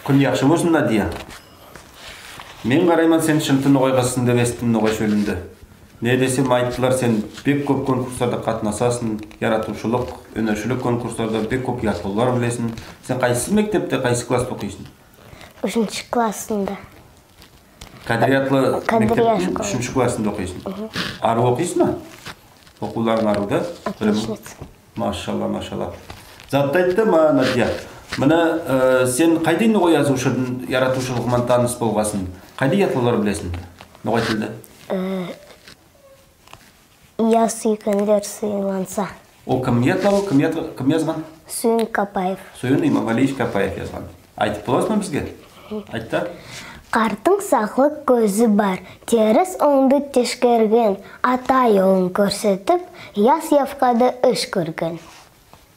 Күн яқшы болсын, Надия. Мен қарайман сен шынтын оғайғасын деп естім оғай шөлінді. Не десем айттылар, сен бек көп конкурстарда қатынасасың, яратушылық, өнершілік конкурстарда бек көп ятлаулар білесің. Сен қайсы мектепте, қайсы класс оқисың? 3 классында. Кадриатлы мектептің 3 классында оқисың. Ары оқисың ма? Оқуларың аруда? Отличница. Машалла, машалла. Затты айтты ма, Надия? Мына сен қайдың ноғай yazушының яратушылығымен таныс болғасын? Қайды ятлылар білесің? Ноғай тілді? Я сүйкендер сүйінланса. Ол кім ятлау? Кім yazған? Сүйін Капаев. Сүйін Имамалиевич Капаев yazған. Айтып боласың ба бізге? Айтты. Қартың сақлық көзі бар, теріс оңды тешкерген, ата yolын көрсетіп, яс явқады үш көрген.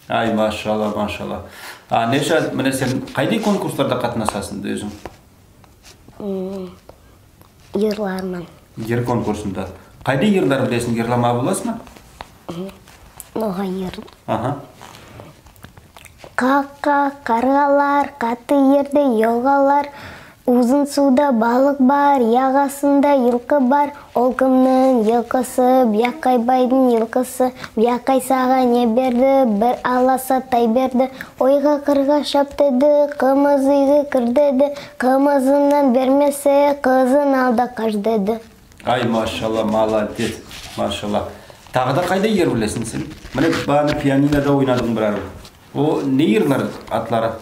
Ай, машалла, машалла. Неша, міне сен қайдай конкурстарда қатынасасың өзің? Ерлармын. Ер конкурсында. Қайдай ерлар білесің? Ерлама боласың ба? Ноға ер. Қаққа, қарғалар, қатты ерді елғалар, uzun суда балық бар, яғасында елкі бар, ол кімнің елкісі, бияқай байдың елкісі, бияқай саға не берді, бір аласа тай берді, ойға қырға шаптеді, қымыз үйгі кірдеді, қымызынан бермесе, қызын алда қаш деді. Ай, машалла, молодец, машалла. Тағы да қайда ер білесің сен? Міне баны пианинода ойнадың бір ару. О, не ерлар атлары?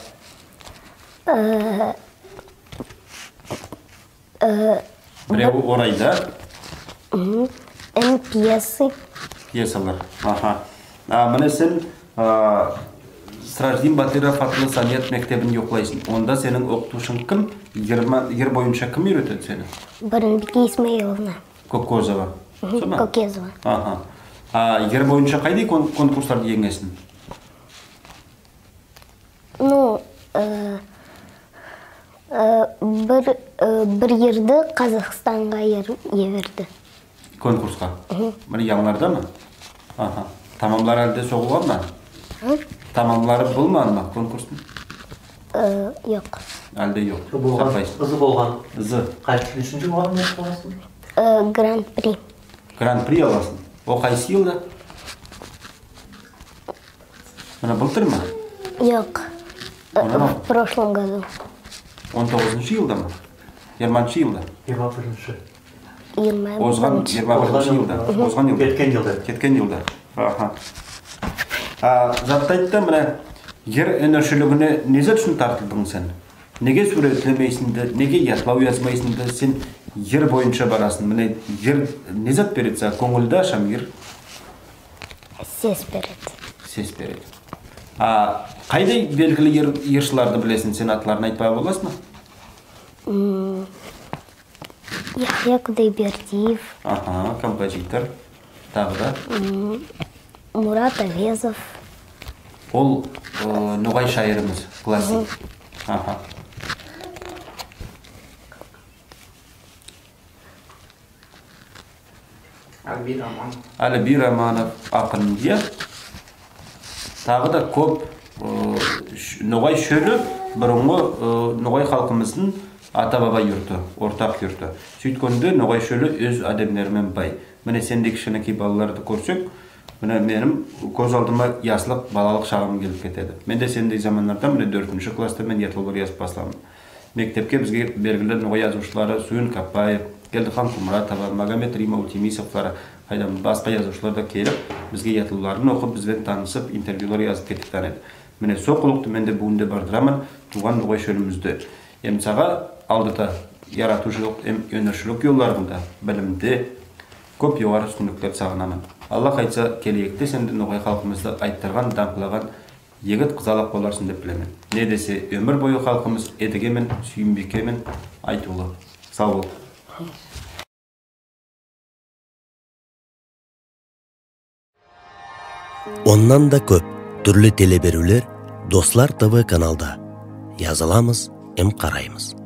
Біреу орайда? Пьесы. Пьесалар. Міне сен Сраждин Батыров атлы санет мектебінде оқылайсың. Онда сенің оқытушың кім? Ер бойынша кім үйретеді сені? Барынбике Исмаиловна. Кокозова. Кокезова. Ер бойынша қайдай конкурстарды еңесің? Бір ерді Қазақстанға еверді. Конкурсқа? Міне яңларда ма? Тамамлар әлде соғылған ма? Тамамлары болмады ма конкурстың? Yok. Әлде жоқ. Ызы болған. Ызы. Қайсы үшінші болған не боласың? Гран-при. Гран-при аласың. О қайсы елда? Мына былтыр ма? Yok. В прошлом году. 19-шы елда ма? 20-шы елда? 21-ші. Озған 21-ші елда? Озған елда? Кеткен елда. Кеткен елда. Затты айтты, міне, ер өнершілігіне незет үшін тартылдың сен? Неге суретлемейсіңді, неге ятлау язмайсыңды, сен ер бойынша барасың? Міне, ер незет береді, көңілді ашам ер? Сес береді. Сес береді. Қайдай белгілі ершіларды білесің, сен атларын айтпай боласың ба? Яхия Кудайбердиев. Композитор. Тағы да? Мурат Авезов. Ол ноғай шайырымыз, классик. Әліби Романов ақын, де? Тағы да көп ноғай шөлі бұрынғы ноғай халқымыздың ата-баба юрты, ортақ юрты. Сөйткенде ноғай шөлі өз адамдарымен бай. Міне сендегі кішкенекей балаларды көрсек, міне менің көз алдыма яслық балалық шағым келіп кетеді. Мен де сендей замандарда міне 4-ші класста мен ятлаулар yazып басламын. Мектепке бізге белгілі ноғай yazушылары Сүйін Капаев, Келдіхан Құмыратова, Магомед Рима Утемисовлары, басқа yazушылар да келіп, бізге ятлауларын оқып, бізбен танысып, интервьюлар yazып кетіктен еді. Міне соқылықты мен де бүгінде бардырамын туған ноғай шөлімізді. Емсаға алдыда яратушылық, өнершілік yollarında білімде көп жоғары үстінліктер сағынамын. Алла қайтса келейікте сенді ноғай халқымызды айттырған, даңқылаған егіт қызалық боларсын деп білемін. Не десе өмір бойы халқымыз едігемен, сүйінбекемен айтулы. Сау бол. Оннан да көп түрлі телеберулер Достар ТВ каналда. Yazılamız, қараймыз.